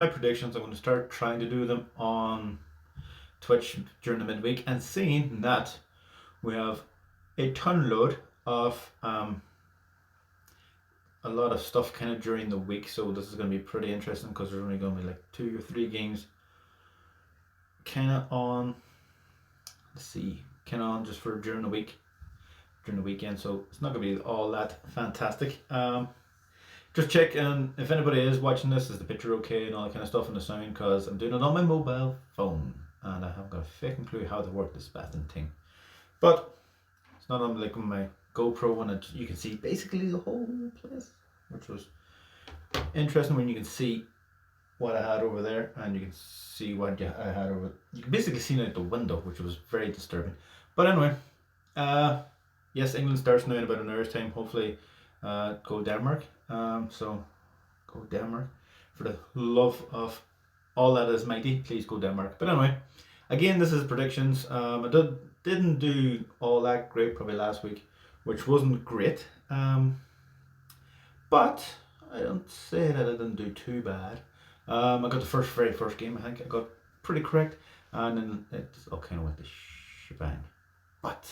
my predictions. I'm going to start trying to do them on Twitch during the midweek, and seeing that we have a ton load of a lot of stuff kind of during the week, so this is going to be pretty interesting because there's only going to be like 2 or 3 games kind of on. Let's see, kind of on just for during the week, during the weekend. So it's not going to be all that fantastic. Just check if anybody is watching this, is the picture okay and all that kind of stuff in the sound, because I'm doing it on my mobile phone and I haven't got a fucking clue how to work this bastard thing. But it's not on like my GoPro, and you can see basically the whole place, which was interesting when you can see what I had over there and you can see what I had over. You can basically see out the window, which was very disturbing. But anyway, yes, England starts now in about an hour's time. Hopefully, go Denmark. So go Denmark. For the love of all that is mighty, please go Denmark. But anyway, again, this is predictions. I didn't do all that great probably last week, which wasn't great. But I don't say that I didn't do too bad. I got the very first game, I think I got pretty correct, and then it all kind of went to shebang. But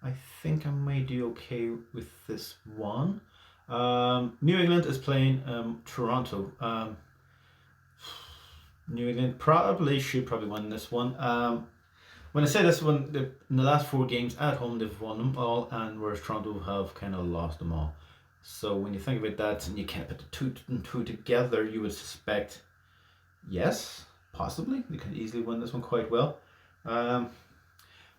I think I might do okay with this one. New England is playing Toronto. New England should probably win this one. When I say this one, in the last 4 games at home, they've won them all, and whereas Toronto have kind of lost them all. So when you think about that and you can't put the 2 and 2 together, you would suspect, yes, possibly, they could easily win this one quite well. But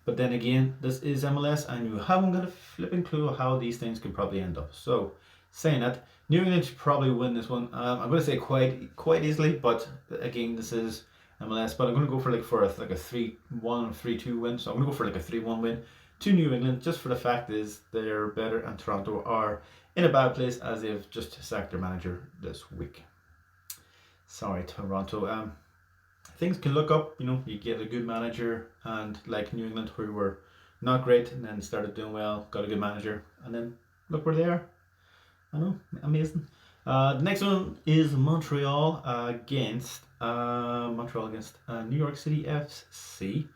then again, this is MLS and you haven't got a flipping clue how these things could probably end up. So saying that, New England should probably win this one. I'm going to say quite easily, but again, this is MLS. But I'm going to go for a 3-1 or 3-2 win. So I'm going to go for like a 3-1 win to New England, just for the fact is they're better and Toronto are in a bad place as they've just sacked their manager this week. Sorry, Toronto. Things can look up, you get a good manager, and like New England, who were not great and then started doing well, got a good manager, and then look where they are. I know, amazing. The next one is Montreal against New York City FC.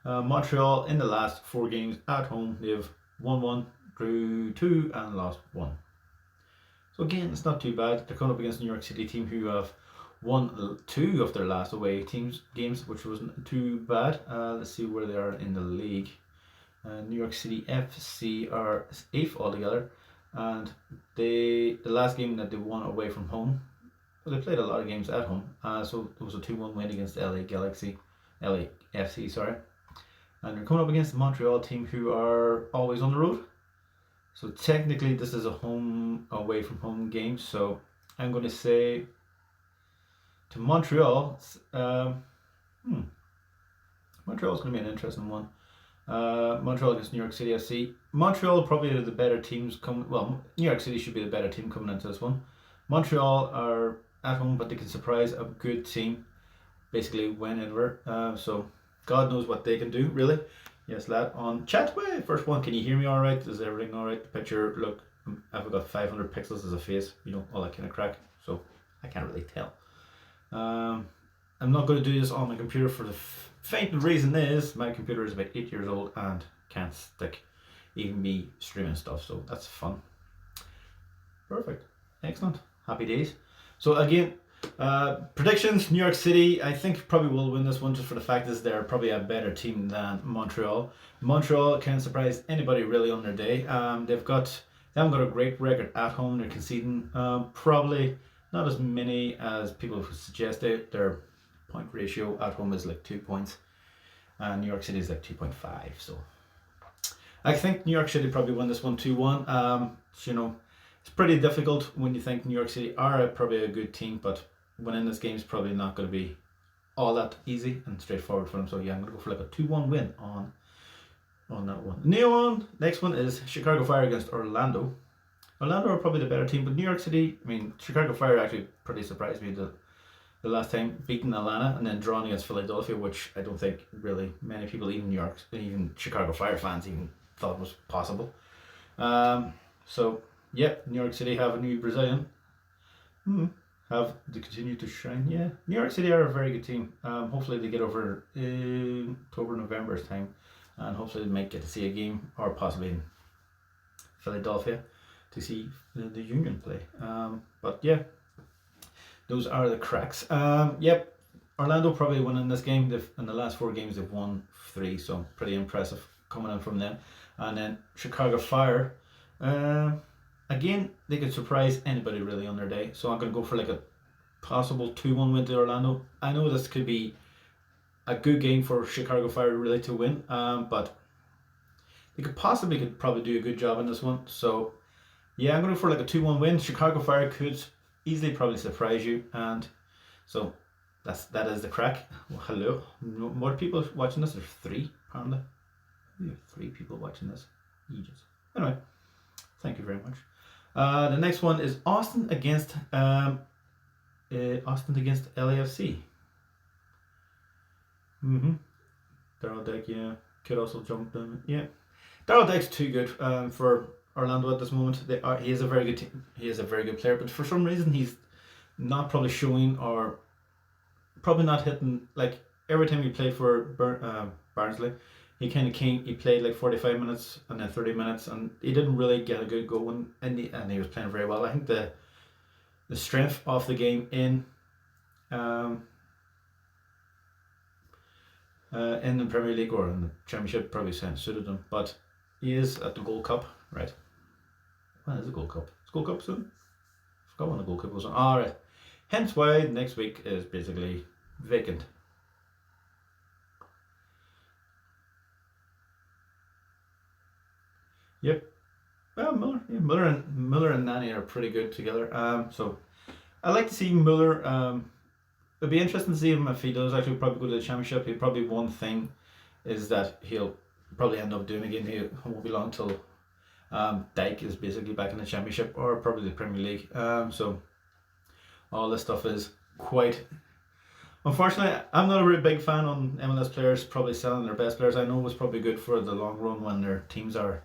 Montreal in the last 4 games at home, they've won 1, drew 2, and lost 1. So again, it's not too bad. They're coming up against the New York City team who have won 2 of their last away games, which wasn't too bad. Let's see where they are in the league. New York City FC are 8th altogether, and the last game that they won away from home, well, they played a lot of games at home. So it was a 2-1 win against LAFC, sorry. And they're coming up against the Montreal team who are always on the road. So technically this is a home away from home game. So I'm going to say to Montreal, Montreal's going to be an interesting one. Montreal against New York City FC. Montreal probably are the better teams New York City should be the better team coming into this one. Montreal are at home, but they can surprise a good team basically whenever. So God knows what they can do, really. Yes, lad, on Chatway. First one, can you hear me all right? Is everything all right? The picture, look, I've got 500 pixels as a face, all that kind of crack. So I can't really tell. I'm not going to do this on my computer for the faint reason is my computer is about 8 years old and can't stick even me streaming stuff. So that's fun. Perfect. Excellent. Happy days. So again, predictions, New York City, I think probably will win this one just for the fact is they're probably a better team than Montreal. Montreal can surprise anybody really on their day. They haven't got a great record at home. They're conceding probably not as many as people have suggested. Their point ratio at home is like 2 points, and New York City is like 2.5. So I think New York City probably win this one 2-1. It's pretty difficult when you think New York City are probably a good team, but winning this game is probably not going to be all that easy and straightforward for them. So yeah, I'm going to go for like a 2-1 win on that one. Next one is Chicago Fire against Orlando. Orlando are probably the better team, but New York City, Chicago Fire actually pretty surprised me the last time, beating Atlanta and then drawing against Philadelphia, which I don't think really many people, even Chicago Fire fans, even thought was possible. So yeah, New York City have a new Brazilian. have to continue to shine. Yeah, New York City are a very good team. Hopefully they get over in October, November's time, and hopefully they might get to see a game, or possibly in Philadelphia, to see the Union play. But yeah, those are the cracks. Yep, Orlando probably winning this game. In the last 4 games they've won 3, so pretty impressive coming in from them. And then Chicago Fire. Again, they could surprise anybody really on their day. So I'm going to go for like a possible 2-1 win to Orlando. I know this could be a good game for Chicago Fire really to win, but they could probably do a good job in this one. So yeah, I'm going for like a 2-1 win. Chicago Fire could easily probably surprise you, and so that is the crack. Well, hello, more people watching this. There's 3 apparently. We have 3 people watching this. Aegis. Anyway, thank you very much. The next one is Austin against LAFC. Daryl Deck, yeah, could also jump in. Yeah, Daryl Deck's too good for Orlando at this moment. He is a very good team. He is a very good player, but for some reason he's not probably showing, or probably not hitting. Like every time he played for Barnsley, he kind of came. He played like 45 minutes and then 30 minutes, and he didn't really get a good going. And he was playing very well. I think the strength of the game in the Premier League or in the Championship probably suited him. But he is at the Gold Cup, right? When is the Gold Cup? Is Gold Cup soon? I forgot when the Gold Cup was on. Alright. Hence why next week is basically vacant. Yep. Well, Muller and Nani are pretty good together. So I like to see Muller. It'd be interesting to see him if he does actually probably go to the Championship. Probably one thing is that he'll probably end up doing again. He won't be long till Dyke is basically back in the Championship or probably the Premier League. So all this stuff is quite. Unfortunately, I'm not a really big fan on MLS players probably selling their best players. I know it's probably good for the long run when their teams are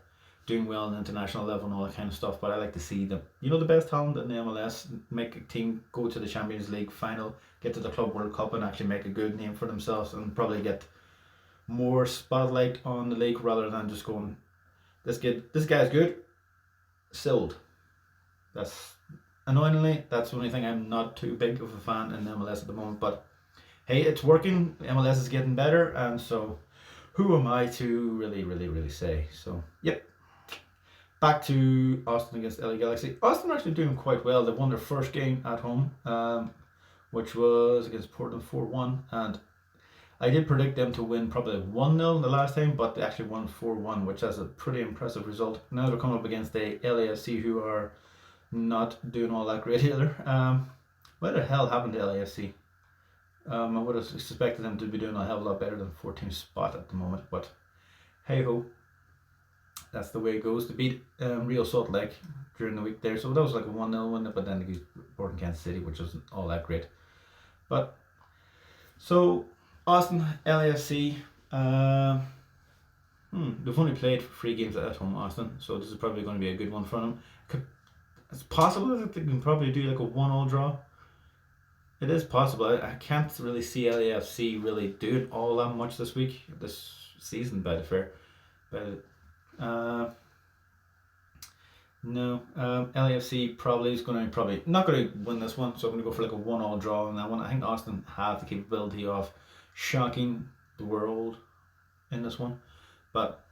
doing well on the international level and all that kind of stuff, but I like to see them, the best talent in the MLS make a team go to the Champions League final, get to the Club World Cup, and actually make a good name for themselves, and probably get more spotlight on the league rather than just going, this guy's good, sold. That's annoyingly, that's the only thing. I'm not too big of a fan in the MLS at the moment, but hey, it's working. MLS is getting better, and so who am I to really say? So yep. Back to Austin against LA Galaxy. Austin are actually doing quite well. They won their first game at home, which was against Portland 4-1, and I did predict them to win probably 1-0 the last time, but they actually won 4-1, which is a pretty impressive result. Now they're coming up against the LAFC, who are not doing all that great either. Where the hell happened to LAFC? I would have suspected them to be doing a hell of a lot better than 14th spot at the moment, but hey ho. That's the way it goes. To beat Real Salt Lake during the week there, so that was like a 1-0 win, but then they beat Portland Kansas City, which wasn't all that great. But so Austin LAFC, they've only played 3 games at home, Austin, so this is probably going to be a good one for them. It's possible that they can probably do like a 1-1 draw. It is possible. I can't really see LAFC really doing all that much this season, by the fair. But no, LAFC probably is going to not going to win this one, so I'm going to go for like a 1-1 draw on that one. I think Austin have the capability of shocking the world in this one, but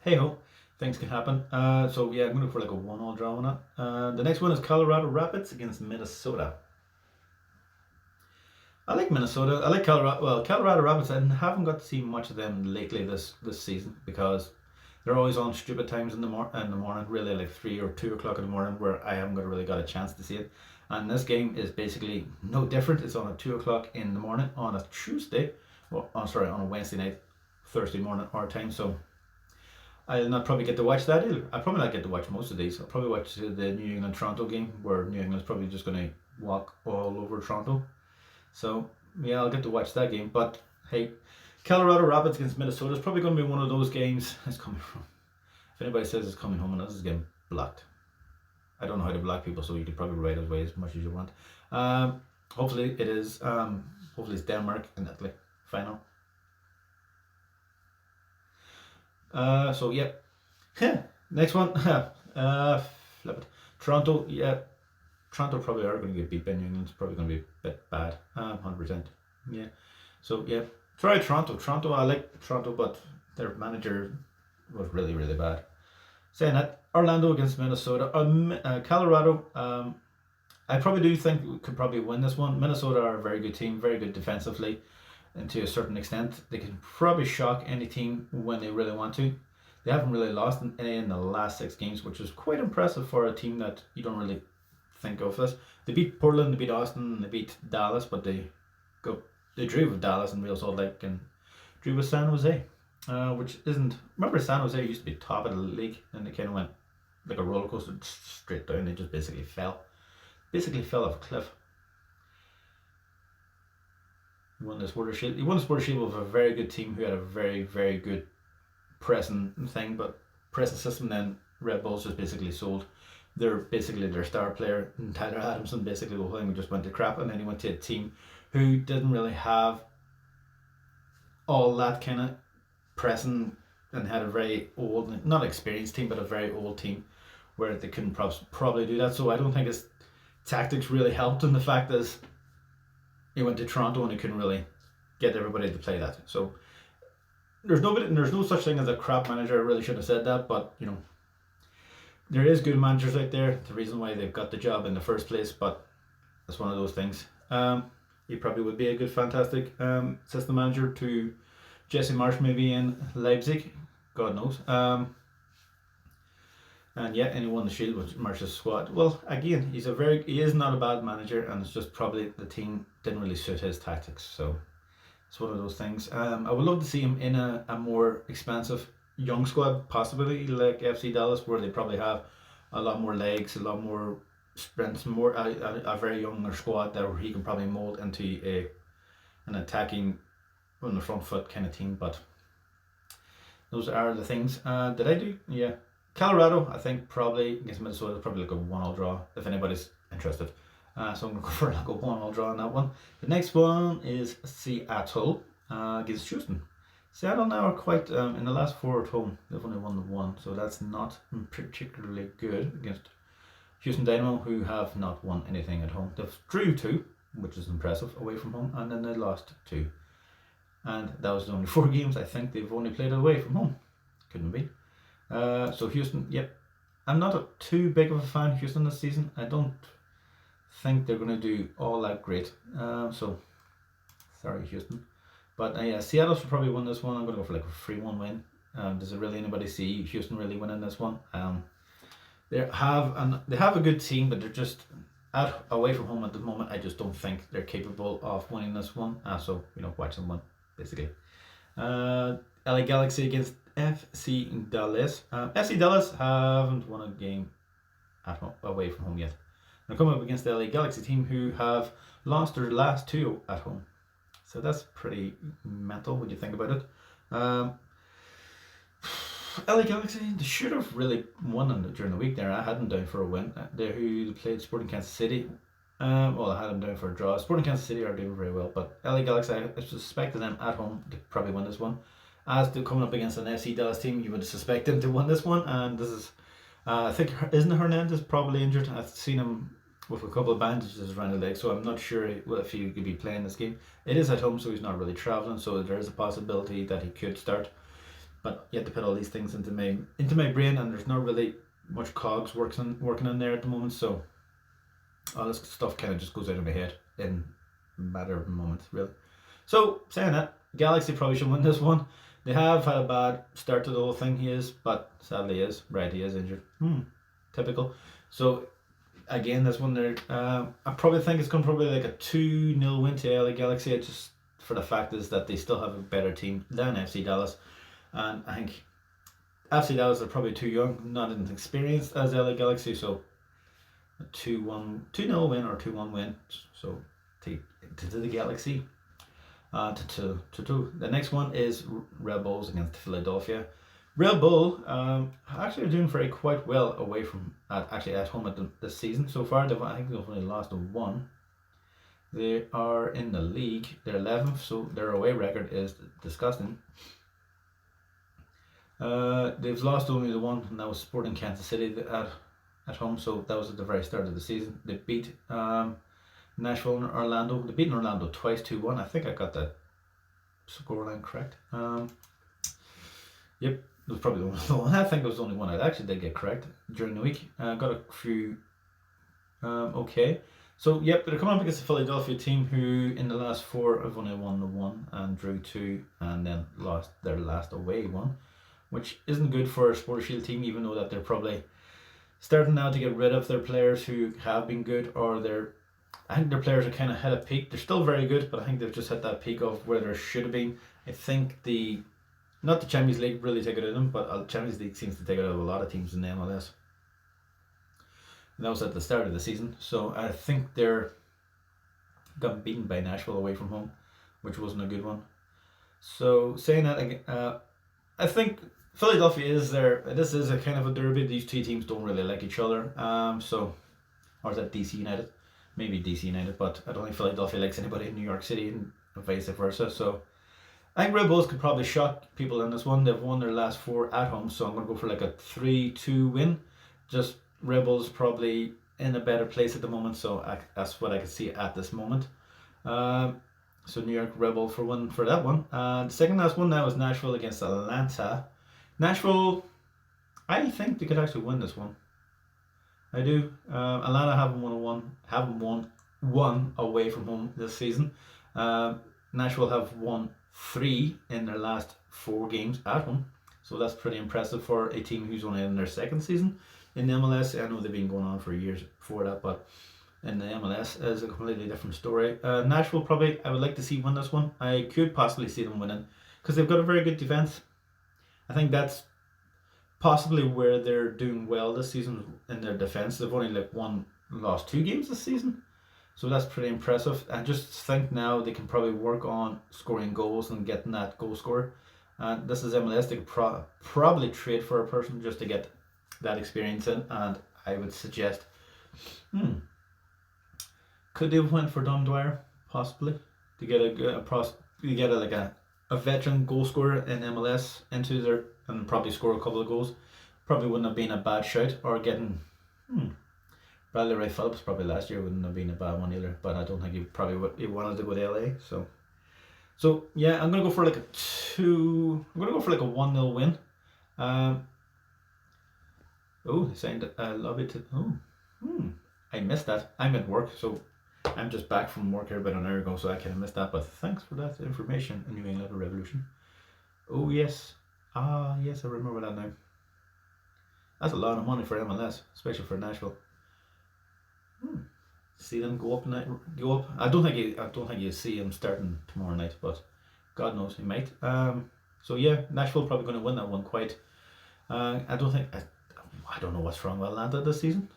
hey ho, things can happen. So yeah, I'm going to go for like a 1-1 draw on it. The next one is Colorado Rapids against Minnesota. I like Minnesota. I like Colorado. Well, Colorado Rapids, I haven't got to see much of them lately this season because they're always on stupid times in the morning, really like 3 or 2 o'clock in the morning, where I haven't really got a chance to see it. And this game is basically no different. It's on at 2 o'clock in the morning on a Tuesday. Well, on a Wednesday night, Thursday morning our time. So I'll not probably get to watch that either. I'll probably not get to watch most of these. I'll probably watch the New England Toronto game, where New England's probably just going to walk all over Toronto. So yeah, I'll get to watch that game. But hey, Colorado Rapids against Minnesota is probably going to be one of those games. It's coming from. If anybody says it's coming home and this is getting blocked. I don't know how to black people, so you could probably write away as much as you want. Hopefully it is. Hopefully it's Denmark and Italy final. So yeah. Next one. Flip it. Toronto. Yeah. Toronto probably are going to get beat by New England. It's probably going to be a bit bad. 100%. Yeah. So yeah. Try Toronto. Toronto. I like Toronto, but their manager was really, really bad. Saying that, Orlando against Minnesota. Colorado. I probably do think we could probably win this one. Minnesota are a very good team, very good defensively, and to a certain extent, they can probably shock any team when they really want to. They haven't really lost any in the last 6 games, which is quite impressive for a team that you don't really think of this. They beat Portland, they beat Austin, they beat Dallas, but they drew with Dallas and Real Salt Lake and drew with San Jose, which isn't. Remember, San Jose used to be top of the league, and they kind of went like a roller coaster straight down. They just basically fell off a cliff. He won the Supporters' Shield. He won the Supporters' Shield with a very good team who had a very, very good pressing thing, but pressing system. Then Red Bulls just basically sold their star player, Tyler Adamson. Basically the whole thing just went to crap, and then he went to a team who didn't really have all that kind of pressing and had a very old, not experienced team, but a very old team where they couldn't probably do that. So I don't think his tactics really helped, and the fact is he went to Toronto and he couldn't really get everybody to play that. So there's no such thing as a crap manager. I really should have said that, but you know, there is good managers out there. The reason why they've got the job in the first place, but it's one of those things. He probably would be a good, fantastic system manager to Jesse Marsch maybe in Leipzig. God knows. And yeah, and he won the Shield with Marsch's squad. Well, again, he is not a bad manager, and it's just probably the team didn't really suit his tactics. So it's one of those things. I would love to see him in a more expansive young squad, possibly like FC Dallas, where they probably have a lot more legs, a lot more sprints, more a very younger squad that he can probably mold into an attacking on the front foot kind of team. But those are the things. Did I do? Yeah. Colorado, I think probably against Minnesota, probably like a 1-1 draw if anybody's interested. So I'm going to go for like a 1-1 draw on that one. The next one is Seattle against Houston. Seattle now are quite, in the last 4 at home, they've only won the 1, so that's not particularly good against Houston Dynamo, who have not won anything at home. They've drew 2, which is impressive, away from home, and then they lost 2. And that was only 4 games. I think they've only played away from home. Couldn't be. So Houston, yep. I'm not too big of a fan of Houston this season. I don't think they're going to do all that great. So, sorry Houston. But yeah, Seattle should probably win this one. I'm going to go for like a 3-1 win. Does it really anybody see Houston really winning this one? They have a good team, but they're just away from home at the moment. I just don't think they're capable of winning this one. So, you know, watch them win, basically. LA Galaxy against FC Dallas. FC Dallas haven't won a game at home, away from home yet. They're coming up against the LA Galaxy team who have lost their last 2 at home. So that's pretty mental when you think about it. LA Galaxy, they should have really won during the week there. I had them down for a win. They who played Sporting Kansas City. Well, I had them down for a draw. Sporting Kansas City are doing very well, but LA Galaxy, I suspected them at home to probably win this one. As they're coming up against an FC Dallas team, you would suspect them to win this one. And this is, I think, isn't Hernandez probably injured? I've seen him with a couple of bandages around the leg, so I'm not sure if he could be playing this game. It is at home, so he's not really travelling, so there is a possibility that he could start. But you have to put all these things into my brain, and there's not really much cogs working in there at the moment, so all this stuff kind of just goes out of my head in a matter of moments, really. So, saying that, Galaxy probably should win this one. They have had a bad start to the whole thing, but sadly he is injured. Typical. So, again, this one there, I probably think it's going to probably like a 2-0 win to LA Galaxy, just for the fact is that they still have a better team than FC Dallas. And I think FC Dallas are probably too young, not as experienced as LA Galaxy, so a 2-0 win or 2-1 win. So to the Galaxy. To the next one is Red Bulls against Philadelphia. Red Bull actually are doing quite well away from at home this season so far. I think they've only lost one. They are in the league. They're 11th, so their away record is disgusting. They've lost only the one, and that was Sporting Kansas City at home. So that was at the very start of the season. They beat Nashville and Orlando. They beat Orlando twice, 2-1. I think I got that scoreline correct. Yep, it was probably the one. I think it was the only one I actually did get correct during the week. Got a few okay. So yep, they're coming up against the Philadelphia team who in the last 4 have only won the 1 and drew 2 and then lost their last away one, which isn't good for a Supporters Shield team, even though that they're probably starting now to get rid of their players who have been good, or I think their players are kind of hit a peak. They're still very good, but I think they've just hit that peak of where they should have been. I think not the Champions League really take it out of them, but Champions League seems to take it out of a lot of teams in the MLS. And that was at the start of the season, so I think they're got beaten by Nashville away from home, which wasn't a good one. So saying that, I think Philadelphia is there. This is a kind of a derby. These two teams don't really like each other. Or is that DC United? Maybe DC United, but I don't think Philadelphia likes anybody in New York City and vice versa. So I think Red Bulls could probably shock people in this one. They've won their last 4 at home, so I'm going to go for like a 3-2 win. Just Red Bulls probably in a better place at the moment, so that's what I can see at this moment. So New York Red Bull for that one. The second last one now is Nashville against Atlanta. Nashville, I think they could actually win this one. I do. Atlanta haven't won one away from home this season. Nashville have won 3 in their last 4 games at home, so that's pretty impressive for a team who's only in their second season in the MLS. I know they've been going on for years before that, but in the MLS is a completely different story. Nashville probably I would like to see win this one. I could possibly see them winning because they've got a very good defense. I think that's possibly where they're doing well this season in their defense. They've only lost 2 games this season, so that's pretty impressive. I just think now they can probably work on scoring goals and getting that goal scorer. This is MLS. They could probably trade for a person just to get that experience in, and I would suggest could they have went for Dom Dwyer possibly to get a veteran goal scorer in MLS into there and probably score a couple of goals. Probably wouldn't have been a bad shout. Or getting Bradley Ray Phillips probably last year wouldn't have been a bad one either, but I don't think he wanted to go to LA. So yeah, I'm gonna go for like a 1-0 win. They signed lobby to. I missed that. I'm at work, so I'm just back from work here about an hour ago, so I kind of missed that. But thanks for that information, New England Revolution. Oh yes, yes, I remember that now. That's a lot of money for MLS, especially for Nashville. See them go up. I don't think you see him starting tomorrow night, but God knows he might. So yeah, Nashville probably going to win that one quite. I don't know what's wrong with Atlanta this season.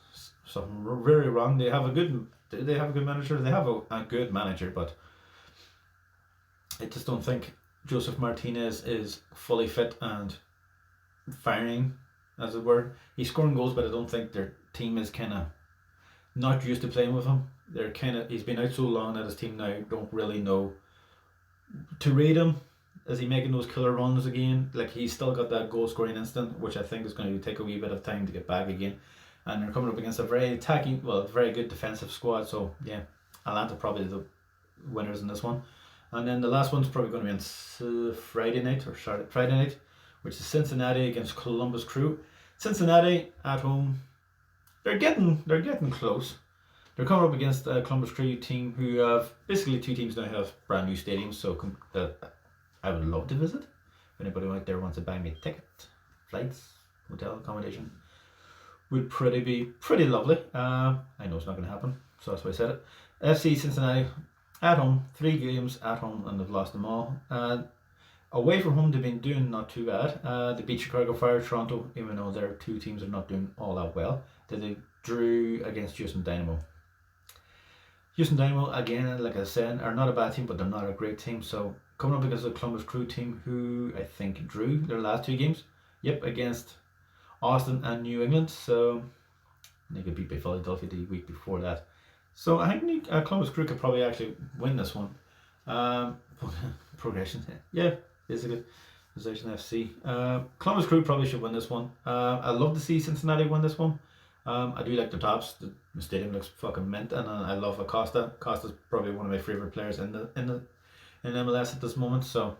Something very wrong. They have a good manager. They have a good manager, but I just don't think Joseph Martinez is fully fit and firing, as it were. He's scoring goals, but I don't think their team is kind of not used to playing with him. He's been out so long that his team now don't really know to rate him. Is he making those killer runs again? Like, he's still got that goal scoring instinct, which I think is going to take a wee bit of time to get back again. And they're coming up against a very very good defensive squad. So yeah, Atlanta probably the winners in this one. And then the last one's probably going to be on Friday night, which is Cincinnati against Columbus Crew. Cincinnati at home, they're getting close. They're coming up against a Columbus Crew team who have basically 2 teams now have brand new stadiums. So I would love to visit. If anybody out there wants to buy me a ticket, flights, hotel accommodation, would be pretty lovely. I know it's not going to happen, so that's why I said it. FC Cincinnati at home, 3 games at home, and they've lost them all. Away from home, they've been doing not too bad. They beat Chicago Fire, Toronto, even though their 2 teams are not doing all that well. Then they drew against Houston Dynamo. Houston Dynamo, again, like I said, are not a bad team, but they're not a great team. So coming up against the Columbus Crew team, who I think drew their last 2 games. Yep, against Austin and New England. So they got beat by Philadelphia the week before that. So I think Columbus Crew could probably actually win this one. Progression, yeah, basically. Possession FC. Columbus Crew probably should win this one. I love to see Cincinnati win this one. I do like the tops. The stadium looks fucking mint, and I love Acosta. Acosta's probably one of my favorite players in MLS at this moment. So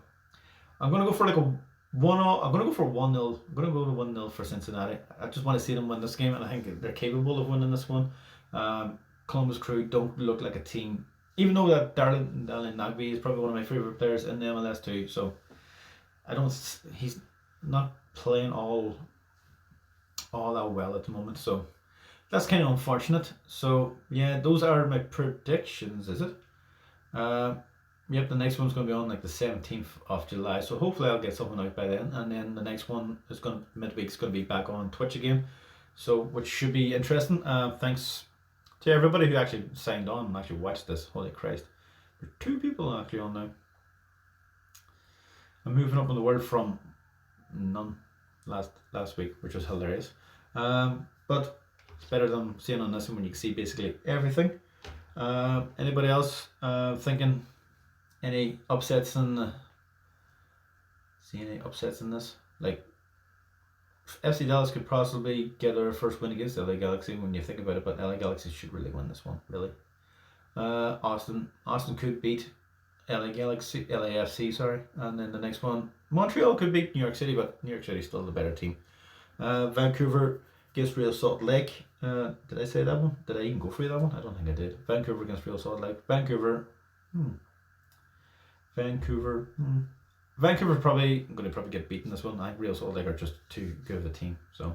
I'm gonna go for like a 1-0. I'm gonna go for 1-0. I'm gonna go to 1-0 for Cincinnati. I just want to see them win this game, and I think they're capable of winning this one. Columbus Crew don't look like a team, even though that Darren Nagbe is probably one of my favorite players in the MLS too. So he's not playing all that well at the moment. So that's kind of unfortunate. So yeah, those are my predictions. Is it? Yep, the next one's going to be on like the 17th of July. So hopefully I'll get something out by then. And then the next one is midweek's going to be back on Twitch again. So which should be interesting. Thanks to everybody who actually signed on and actually watched this. Holy Christ. There's 2 people actually on now. I'm moving up on the word from none last week, which was hilarious. But it's better than seeing on this one when you can see basically everything. Anybody else thinking any upsets in any upsets in this? Like FC Dallas could possibly get their first win against LA Galaxy when you think about it, but LA Galaxy should really win this one, really. Austin could beat LAFC, sorry, and then the next one, Montreal could beat New York City, but New York City's still the better team. Vancouver against Real Salt Lake. Did I say that one? Did I even go for that one? I don't think I did. Vancouver against Real Salt Lake. Vancouver probably going to get beaten this one. I think Real Salt Lake are just too good of a team. So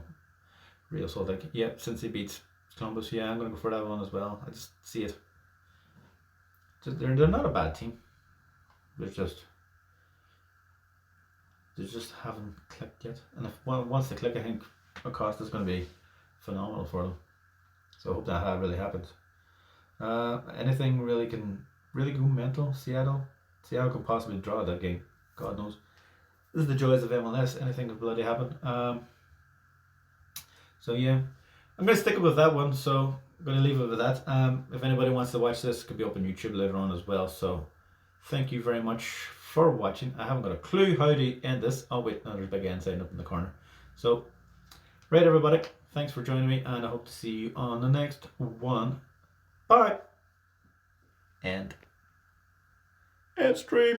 Real Salt Lake, yeah, since they beat Columbus, yeah, I'm going to go for that one as well. I just see it. They're not a bad team. They just haven't clicked yet. And once they click, I think Acosta's going to be phenomenal for them. So I hope that really happens. Anything really can really go mental. Seattle could possibly draw that game. God knows. This is the joys of MLS. Anything could bloody happen. So yeah, I'm going to stick with that one. So I'm going to leave it with that. If anybody wants to watch this, it could be up on YouTube later on as well. So thank you very much for watching. I haven't got a clue how to end this. Oh wait, no, there's a big end sign up in the corner. So, right everybody, thanks for joining me, and I hope to see you on the next one. Bye. End stream.